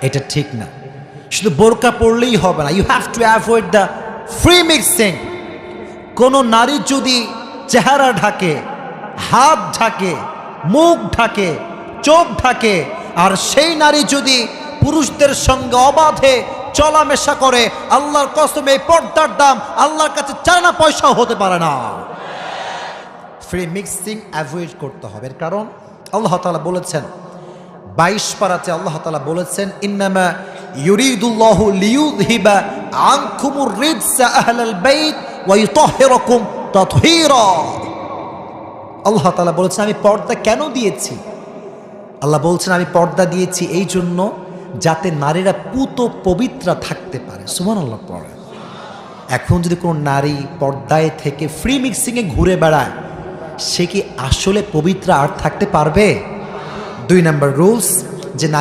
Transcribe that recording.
এটা ঠিক না। শুধু বোরকা পড়লেই হবে না, you have to avoid the free mixing. কোনো নারী যদি চেহারা ঢাকে, হাত ঢাকে, মুখ ঢাকে, চোখ ঢাকে, আর সেই নারী যদি পুরুষদের সঙ্গে অবাধে চলামেশা করে, আল্লাহর কসম এই পর্দার দাম আল্লাহর কাছে চানা পয়সাও হতে পারে না। ফ্রি মিক্সিং অ্যাভয়েড করতে হবে। এর কারণ আল্লাহ তাআলা বলেছেন 22 পারাতে আল্লাহ তাআলা বলেছেন, ইন্নামা ইউরিদুল্লাহু লিইউযহিবা আনকুমুর রিজসা আহলাল বাইত ওয়া ইউতাহহিরাকুম তাতহীরা। আল্লাহ তাআলা বলেছেন আমি পর্দা কেন দিয়েছি? আল্লাহ বলছেন আমি পর্দা দিয়েছি এই জন্য যাতে নারীরা পুত পবিত্র থাকতে পারে। সুবহানাল্লাহ পড়ে। এখন যদি কোনো নারী পর্দায় থেকে ফ্রি মিক্সিংয়ে ঘুরে বেড়ায়, সে কি আসলে পবিত্র আর থাকতে পারবে? 2 নম্বর রুলস, যে নারী